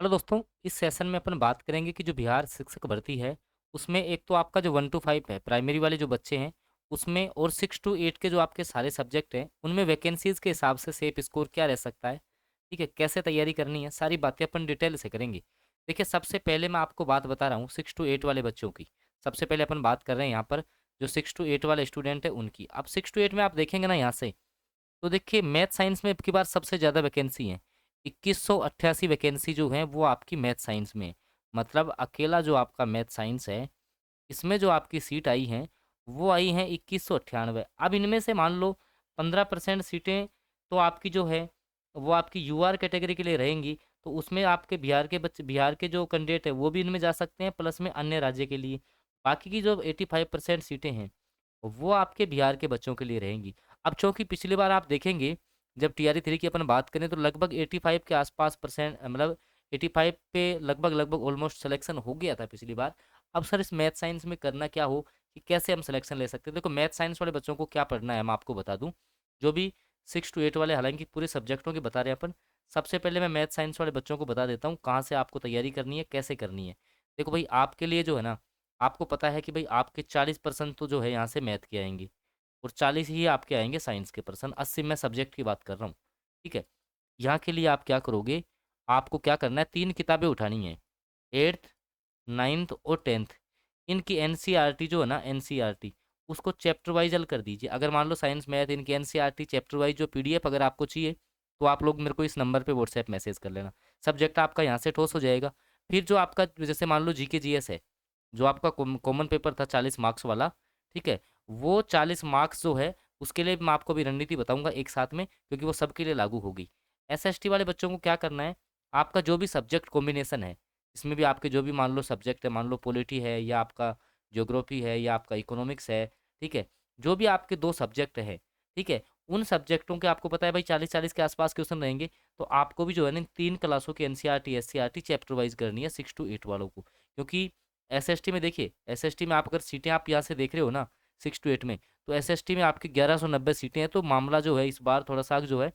Hello दोस्तों, इस session में अपन बात करेंगे कि जो बिहार शिक्षक भर्ती है, उसमें एक तो आपका जो 1 टू 5 है, प्राइमरी वाले जो बच्चे हैं, उसमें और 6 टू 8 के जो आपके सारे सब्जेक्ट हैं, उनमें वैकेंसीज़ के हिसाब से सेफ स्कोर क्या रह सकता है, ठीक है? कैसे तैयारी करनी है, सारी बातें अपन डिटेल से करेंगे। देखिए, सबसे पहले मैं आपको बात बता रहा हूँ 6 टू 8 वाले बच्चों की। सबसे पहले अपन बात कर रहे हैं यहाँ पर जो 6 टू 8 वाले स्टूडेंट हैं, उनकी। अब 6 टू 8 में आप देखेंगे ना यहाँ से, तो देखिए मैथ साइंस में अब की बार सबसे ज़्यादा वैकेंसी है। 2188 वैकेंसी जो है वो आपकी मैथ साइंस में है। मतलब अकेला जो आपका मैथ साइंस है, इसमें जो आपकी सीट आई हैं वो आई हैं 2198। अब इनमें से मान लो 15% सीटें तो आपकी जो है वो आपकी यूआर कैटेगरी के लिए रहेंगी। तो उसमें आपके बिहार के बच्चे, बिहार के जो कैंडिडेट है वो भी इनमें जा सकते हैं, प्लस में अन्य राज्य के लिए। बाकी की जो 85% सीटें हैं वो आपके बिहार के बच्चों के लिए रहेंगी। अब चूँकि पिछली बार आप देखेंगे, जब टीआरई 3 की अपन बात करें तो लगभग 85 के आसपास परसेंट, मतलब 85 पे लगभग ऑलमोस्ट सिलेक्शन हो गया था पिछली बार। अब सर इस मैथ साइंस में करना क्या हो कि कैसे हम सिलेक्शन ले सकते हैं? देखो मैथ साइंस वाले बच्चों को क्या पढ़ना है मैं आपको बता दूँ। जो भी 6 टू 8 वाले, हालाँकि पूरे सब्जेक्टों की बता रहे हैं अपन। सबसे पहले मैं मैथ साइंस वाले बच्चों को बता देता हूँ कहाँ से आपको तैयारी करनी है, कैसे करनी है। देखो भाई, आपके लिए जो है ना, आपको पता है कि भाई आपके 40% तो जो है यहाँ से मैथ के आएँगे और 40 ही आपके आएँगे साइंस के पर्सन, 80 मैं सब्जेक्ट की बात कर रहा हूँ, ठीक है? यहाँ के लिए आप क्या करोगे, आपको क्या करना है, 3 किताबें उठानी है, 8th, 9th और 10th। इनकी एनसीईआरटी जो है ना, एनसीईआरटी, उसको चैप्टर वाइज़ हल कर दीजिए। अगर मान लो साइंस, मैथ, इनकी एनसीईआरटी चैप्टर वाइज़ जो पीडीएफ अगर आपको चाहिए, तो आप लोग मेरे को इस नंबर पे व्हाट्सएप मैसेज कर लेना। सब्जेक्ट आपका यहाँ से ठोस हो जाएगा। फिर जो आपका जैसे मान लो जीके जीएस है, जो आपका कॉमन पेपर था 40 मार्क्स वाला, ठीक है? वो 40 मार्क्स जो है, उसके लिए मैं आपको अभी रणनीति बताऊँगा एक साथ में, क्योंकि वो सबके लिए लागू होगी। एसएसटी वाले बच्चों को क्या करना है, आपका जो भी सब्जेक्ट कॉम्बिनेशन है, इसमें भी आपके जो भी मान लो सब्जेक्ट है, मान लो पॉलिटी है या आपका ज्योग्राफी है या आपका इकोनॉमिक्स है, ठीक है? जो भी आपके 2 सब्जेक्ट हैं, ठीक है? उन सब्जेक्टों के आपको पता है भाई 40-40 के आसपास क्वेश्चन रहेंगे, तो आपको भी जो है ना इन 3 क्लासों की एनसीईआरटी, एससीईआरटी चैप्टर वाइज़ करनी है 6 टू 8 वालों को। क्योंकि एसएसटी में देखिए, एसएसटी में आप अगर सीटें आप यहाँ से देख रहे हो ना 6 टू 8 में, तो एसएसटी में आपकी 1190 सीटें हैं, तो मामला जो है इस बार थोड़ा-सा जो है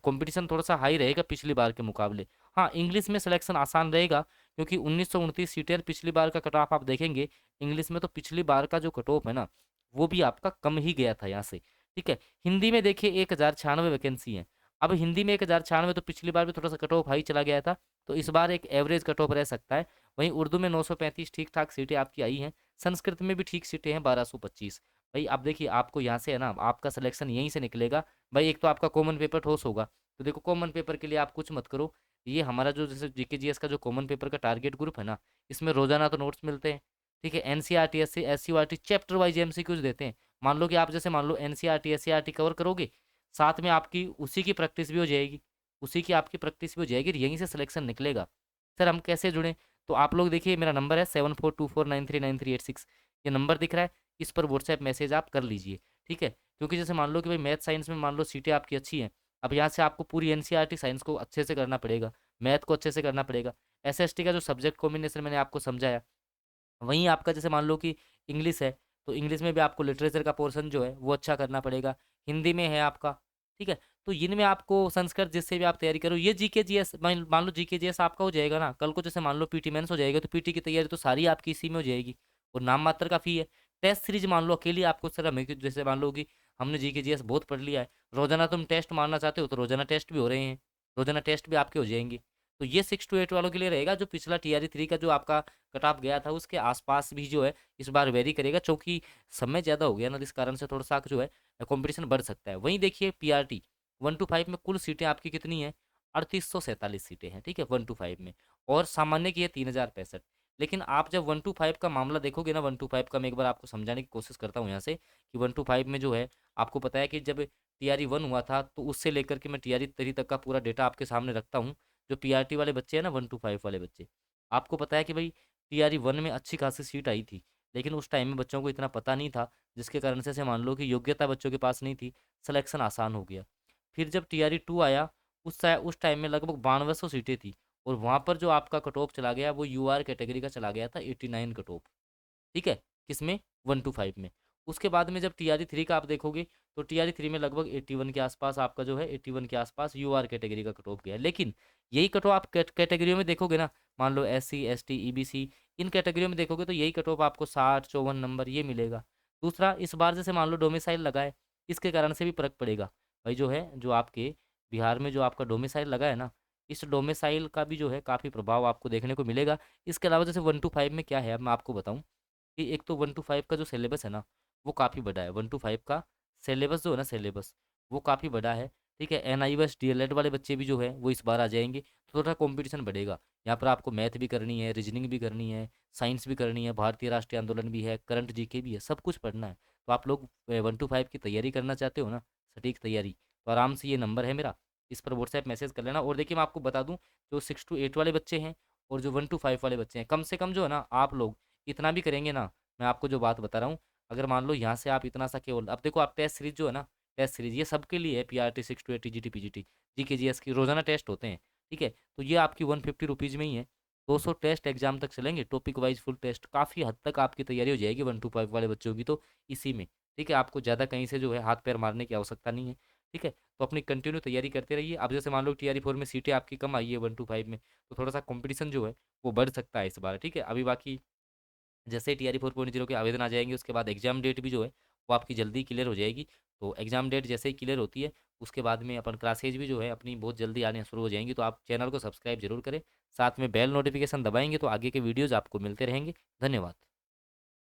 कॉम्पिटिशन थोड़ा-सा हाई रहेगा पिछली बार के मुकाबले। हाँ, इंग्लिश में सिलेक्शन आसान रहेगा, क्योंकि 1929 सीटें और पिछली बार का कट ऑफ आप देखेंगे, इंग्लिश में तो पिछली बार का जो कट ऑफ है ना, वो भी आपका कम ही गया था यहाँ से, ठीक है? हिंदी में देखिए 1096 वैकेंसी है। अब हिंदी में 1096, तो पिछली बार भी थोड़ा-सा कट ऑफ हाई चला गया था, तो इस बार एक एवरेज कट ऑफ रह सकता है। वहीं उर्दू में 935 ठीक-ठाक सीटें आपकी आई हैं, संस्कृत में भी ठीक सीटें हैं 1225। भाई अब देखिए, आपको यहाँ से है ना, आपका सिलेक्शन यहीं से निकलेगा। भाई एक तो आपका कॉमन पेपर ठोस होगा, तो देखो कॉमन पेपर के लिए आप कुछ मत करो, ये हमारा जो जैसे जीके जीएस का जो कॉमन पेपर का टारगेट ग्रुप है ना, इसमें रोज़ाना तो नोट्स मिलते हैं, ठीक है? NCERT, SCERT chapter wise MCQs देते हैं। मान लो कि आप जैसे मान लो एनसीईआरटी, एससीईआरटी कवर करोगे, साथ में आपकी उसी की प्रैक्टिस भी हो जाएगी, उसी की आपकी प्रैक्टिस भी हो जाएगी, यहीं से सिलेक्शन निकलेगा। सर हम कैसे जुड़ें? तो आप लोग देखिए, मेरा नंबर है 7424939386, ये नंबर दिख रहा है, इस पर व्हाट्सएप मैसेज आप कर लीजिए, ठीक है? क्योंकि जैसे मान लो कि भाई मैथ साइंस में मान लो सीटें आपकी अच्छी हैं, अब यहाँ से आपको पूरी एनसीईआरटी साइंस को अच्छे से करना पड़ेगा, मैथ को अच्छे से करना पड़ेगा, एसएसटी का जो सब्जेक्ट कॉम्बिनेशन मैंने आपको समझाया, वहीं आपका जैसे मान लो कि इंग्लिश है, तो इंग्लिश में भी आपको लिटरेचर का पोर्शन जो है वो अच्छा करना पड़ेगा। हिंदी में है आपका, ठीक है? तो इनमें आपको संस्कृत जिससे भी आप तैयारी करो, ये जीके जीएस मान मान लो जीके जीएस आपका हो जाएगा ना, कल को जैसे मान लो पीटी मेंस हो जाएगा, तो पीटी की तैयारी तो सारी आपकी इसी में हो जाएगी और नाम मात्र का फ़ी है। टेस्ट सीरीज़ मान लो अकेली आपको सर हमें जैसे मान लो कि हमने जीके जीएस बहुत पढ़ लिया है, रोज़ाना तुम टेस्ट मारना चाहते हो तो रोज़ाना टेस्ट भी हो रहे हैं, रोज़ाना टेस्ट भी आपके हो जाएँगे। तो ये 6 टू 8 वालों के लिए रहेगा, जो पिछला टीआरई 3 का जो आपका कट ऑफ गया था उसके आसपास भी जो है इस बार वेरी करेगा, चूँकि समय ज़्यादा हो गया ना, जिस कारण से थोड़ा-सा जो है कॉम्पिटिशन बढ़ सकता है। वहीं देखिए पीआरटी 1 टू 5 में कुल सीटें आपकी कितनी हैं? 3847 सीटें हैं, ठीक है? 1 टू 5 में, और सामान्य की है 3065। लेकिन आप जब 1 टू 5 का मामला देखोगे ना, 1 टू 5 का मैं एक बार आपको समझाने की कोशिश करता हूँ यहाँ से कि 1 टू 5 में जो है, आपको पता है कि जब टीआरई 1 हुआ था, तो उससे लेकर के मैं टीआरई 3 तक का पूरा डेटा आपके सामने रखता हूँ। जो पीआरटी वाले बच्चे हैं ना, 1 टू 5 वाले बच्चे, आपको पता है कि भाई टीआरई 1 में अच्छी खासी सीट आई थी, लेकिन उस टाइम में बच्चों को इतना पता नहीं था, जिसके कारण से ऐसे मान लो कि योग्यता बच्चों के पास नहीं थी, सिलेक्शन आसान हो गया। फिर जब टीआरई 2 आया, उस टाइम में लगभग 9200 सीटें थी और वहाँ पर जो आपका कट ऑफ चला गया, वो यूआर कैटेगरी का चला गया था 89 कट ऑफ, ठीक है? किसमें? 1 टू 5 में। उसके बाद में जब TRE 3 का आप देखोगे तो TRE 3 में लगभग 81 के आसपास आपका जो है 81 के आसपास UR कैटेगरी का कट ऑफ गया है। लेकिन यही कट ऑफ आप कैटेगरियों में देखोगे ना, मान लो SC ST EBC, इन कैटेगरियों में देखोगे तो यही कट ऑफ आपको 60 54 नंबर ये मिलेगा। दूसरा, इस बार जैसे मान लो डोमिसाइल लगा है, इसके कारण से भी फर्क पड़ेगा भाई। जो है जो आपके बिहार में जो आपका डोमिसाइल लगा है ना, इस डोमिसाइल का भी जो है काफ़ी प्रभाव आपको देखने को मिलेगा। इसके अलावा जैसे 1 to 5 में क्या है, अब मैं आपको बताऊं कि एक तो 1 to 5 का जो सिलेबस है ना, वो काफ़ी बड़ा है। 1 to 5 का सिलेबस जो है ना, सिलेबस वो काफ़ी बड़ा है। ठीक है, NI बस DLED वाले बच्चे भी जो है वो इस बार आ जाएंगे, तो थोड़ा कंपटीशन बढ़ेगा। यहाँ पर आपको मैथ भी करनी है, रीजनिंग भी करनी है, साइंस भी करनी है, भारतीय राष्ट्रीय आंदोलन भी है, करंट GK भी है, सब कुछ पढ़ना है। तो आप लोग 1 to 5 की तैयारी करना चाहते हो ना, सटीक तैयारी, तो आराम से ये नंबर है मेरा, इस पर व्हाट्सएप मैसेज कर लेना। और देखिए मैं आपको बता दूं, जो 6 to 8 वाले बच्चे हैं और जो 1 to 5 वाले बच्चे हैं, कम से कम जो है ना आप लोग इतना भी करेंगे ना, मैं आपको जो बात बता रहा हूँ, अगर मान लो यहाँ से आप इतना सा केवल, अब देखो आप टेस्ट सीरीज जो है ना, टेस्ट सीरीज ये सबके लिए है, PRT 6 to 8 TGT PGT GK GS की रोजाना टेस्ट होते हैं। ठीक है, तो ये आपकी 150 रुपीज़ में ही है। 200 टेस्ट एग्जाम तक चलेंगे, टॉपिक वाइज फुल टेस्ट, काफ़ी हद तक आपकी तैयारी हो जाएगी 1 to 5 वाले बच्चों की तो इसी में। ठीक है, आपको ज़्यादा कहीं से जो है हाथ पैर मारने की आवश्यकता नहीं है। ठीक है, तो अपनी कंटिन्यू तैयारी करते रहिए। अब जैसे मान लो TRE 4 में सीटें आपकी कम आई है 1 to 5 में, तो थोड़ा सा कंपटीशन जो है वो बढ़ सकता है इस बार। ठीक है, अभी बाकी जैसे TRE 4.0 के आवेदन आ जाएंगे, उसके बाद एग्जाम डेट भी जो है वो आपकी जल्दी क्लियर हो जाएगी। तो एग्जाम डेट जैसे ही क्लियर होती है, उसके बाद में अपन क्लासेज भी जो है अपनी बहुत जल्दी आने शुरू हो जाएंगी। तो आप चैनल को सब्सक्राइब जरूर करें, साथ में बेल नोटिफिकेशन दबाएंगे तो आगे के वीडियोज़ आपको मिलते रहेंगे। धन्यवाद।